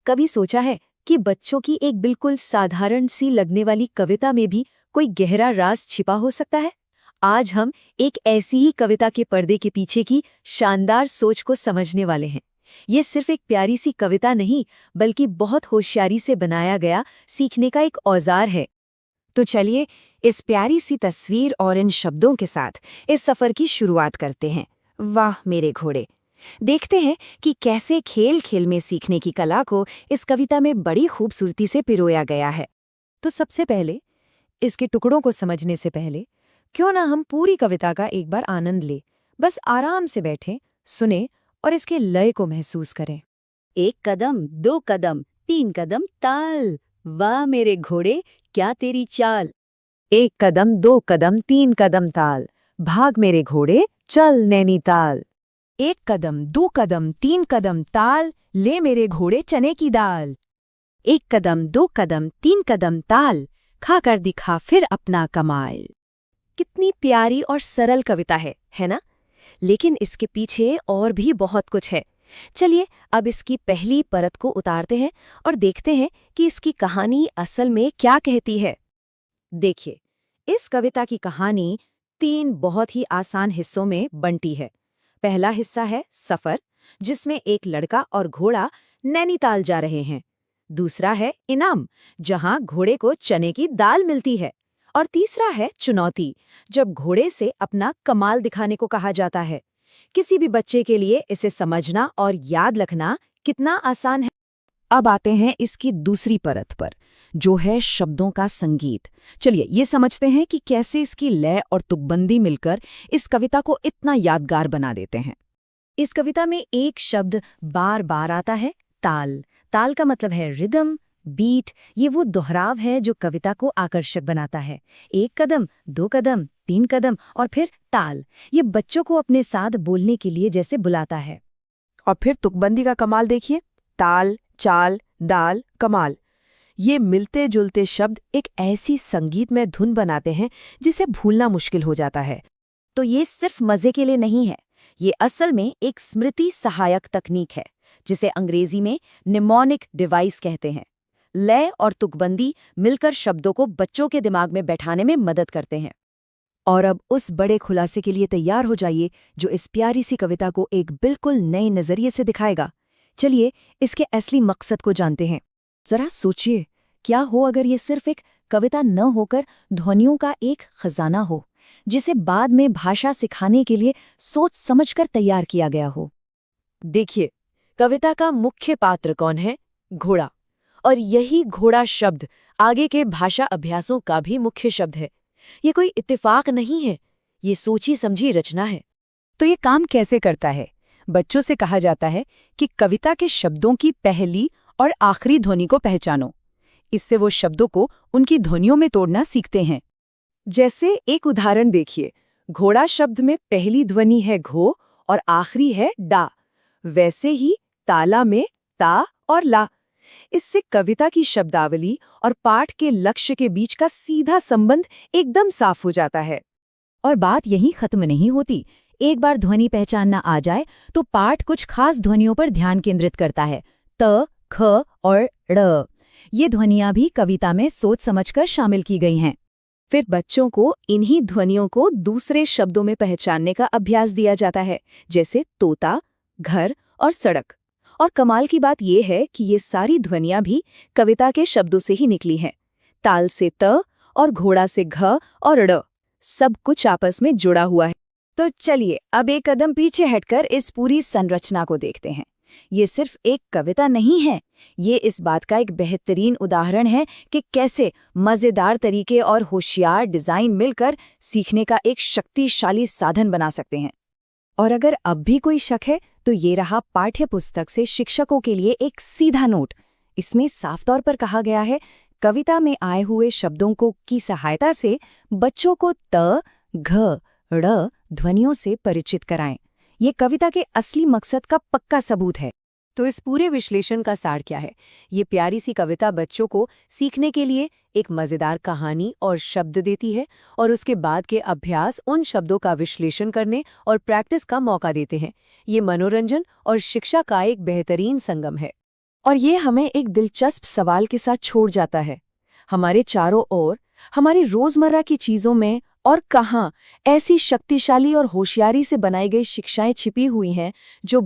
कभी सोचा है कि बच्चों की एक बिल्कुल साधारण सी लगने वाली कविता में भी कोई गहरा राज छिपा हो सकता है? आज हम एक ऐसी ही कविता के पर्दे के पीछे की शानदार सोच को समझने वाले हैं। ये सिर्फ एक प्यारी सी कविता नहीं, बल्कि बहुत होशियारी से बनाया गया सीखने का एक औजार है। तो चलिए इस प्यारी सी तस्वीर और इन शब्दों के साथ इस सफर की शुरुआत करते हैं। वाह मेरे घोड़े! देखते हैं कि कैसे खेल खेल में सीखने की कला को इस कविता में बड़ी खूबसूरती से पिरोया गया है। तो सबसे पहले इसके टुकड़ों को समझने से पहले क्यों ना हम पूरी कविता का एक बार आनंद लें। बस आराम से बैठें, सुने और इसके लय को महसूस करें। एक कदम, दो कदम, तीन कदम, ताल। वाह मेरे घोड़े, क्या तेरी चाल। एक कदम, दो कदम, तीन कदम, ताल। भाग मेरे घोड़े, चल नैनीताल। एक कदम, दो कदम, तीन कदम, ताल। ले मेरे घोड़े चने की दाल। एक कदम, दो कदम, तीन कदम, ताल। खाकर दिखा फिर अपना कमाल। कितनी प्यारी और सरल कविता है ना? लेकिन इसके पीछे और भी बहुत कुछ है। चलिए अब इसकी पहली परत को उतारते हैं और देखते हैं कि इसकी कहानी असल में क्या कहती है। देखिए, इस कविता की कहानी 3 बहुत ही आसान हिस्सों में बंटी है। पहला हिस्सा है सफर, जिसमें एक लड़का और घोड़ा नैनीताल जा रहे हैं। दूसरा है इनाम, जहां घोड़े को चने की दाल मिलती है। और तीसरा है चुनौती, जब घोड़े से अपना कमाल दिखाने को कहा जाता है। किसी भी बच्चे के लिए इसे समझना और याद रखना कितना आसान है। अब आते हैं इसकी दूसरी परत पर, जो है शब्दों का संगीत। चलिए ये समझते हैं कि कैसे इसकी लय और तुकबंदी मिलकर इस कविता को इतना यादगार बना देते हैं। इस कविता में एक शब्द बार बार आता है, ताल। ताल का मतलब है रिदम, बीट। ये वो दोहराव है जो कविता को आकर्षक बनाता है। एक कदम, दो कदम, तीन कदम और फिर ताल। ये बच्चों को अपने साथ बोलने के लिए जैसे बुलाता है। और फिर तुकबंदी का कमाल देखिए, ताल, चाल, दाल, कमाल। ये मिलते जुलते शब्द एक ऐसी संगीत में धुन बनाते हैं जिसे भूलना मुश्किल हो जाता है। तो ये सिर्फ मजे के लिए नहीं है, ये असल में एक स्मृति सहायक तकनीक है, जिसे अंग्रेजी में निमोनिक डिवाइस कहते हैं। लय और तुकबंदी मिलकर शब्दों को बच्चों के दिमाग में बैठाने में मदद करते हैं। और अब उस बड़े खुलासे के लिए तैयार हो जाइए जो इस प्यारी सी कविता को एक बिल्कुल नए नजरिए से दिखाएगा। चलिए इसके असली मकसद को जानते हैं। जरा सोचिए, क्या हो अगर ये सिर्फ एक कविता न होकर ध्वनियों का एक खजाना हो, जिसे बाद में भाषा सिखाने के लिए सोच समझकर तैयार किया गया हो। देखिए, कविता का मुख्य पात्र कौन है? घोड़ा। और यही घोड़ा शब्द आगे के भाषा अभ्यासों का भी मुख्य शब्द है। ये कोई इत्तेफाक नहीं है, ये सोची समझी रचना है। तो ये काम कैसे करता है? बच्चों से कहा जाता है कि कविता के शब्दों की पहली और आखिरी ध्वनि को पहचानो। इससे वो शब्दों को उनकी ध्वनियों में तोड़ना सीखते हैं। जैसे एक उदाहरण देखिए, घोड़ा शब्द में पहली ध्वनि है घो और आखिरी है डा। वैसे ही ताला में ता और ला। इससे कविता की शब्दावली और पाठ के लक्ष्य के बीच का सीधा संबंध एकदम साफ हो जाता है। और बात यहीं खत्म नहीं होती। एक बार ध्वनि पहचानना आ जाए तो पाठ कुछ खास ध्वनियों पर ध्यान केंद्रित करता है। त, ख और ड़। ये ध्वनियां भी कविता में सोच समझकर शामिल की गई हैं। फिर बच्चों को इन्हीं ध्वनियों को दूसरे शब्दों में पहचानने का अभ्यास दिया जाता है, जैसे तोता, घर और सड़क। और कमाल की बात यह है कि ये सारी ध्वनियां भी कविता के शब्दों से ही निकली हैं। ताल से त और घोड़ा से घ और ड़, सब कुछ आपस में जुड़ा हुआ है। तो चलिए अब एक कदम पीछे हटकर इस पूरी संरचना को देखते हैं। ये सिर्फ एक कविता नहीं है, ये इस बात का एक बेहतरीन उदाहरण है कि कैसे मज़ेदार तरीके और होशियार डिज़ाइन मिलकर सीखने का एक शक्तिशाली साधन बना सकते हैं। और अगर अब भी कोई शक है तो ये रहा पाठ्य पुस्तक से शिक्षकों के लिए एक सीधा नोट। इसमें साफ तौर पर कहा गया है, कविता में आए हुए शब्दों को की सहायता से बच्चों को त, घ, ड़ ध्वनियों से परिचित कराएं। ये कविता के असली मकसद का पक्का सबूत है। तो इस पूरे विश्लेषण का सार क्या है? ये प्यारी सी कविता बच्चों को सीखने के लिए एक मज़ेदार कहानी और शब्द देती है और उसके बाद के अभ्यास उन शब्दों का विश्लेषण करने और प्रैक्टिस का मौका देते हैं। ये मनोरंजन और शिक्षा का एक बेहतरीन संगम है। और ये हमें एक दिलचस्प सवाल के साथ छोड़ जाता है। हमारे चारों ओर, हमारी रोजमर्रा की चीजों में और कहाँ ऐसी शक्तिशाली और होशियारी से बनाई गई शिक्षाएं छिपी हुई हैं जो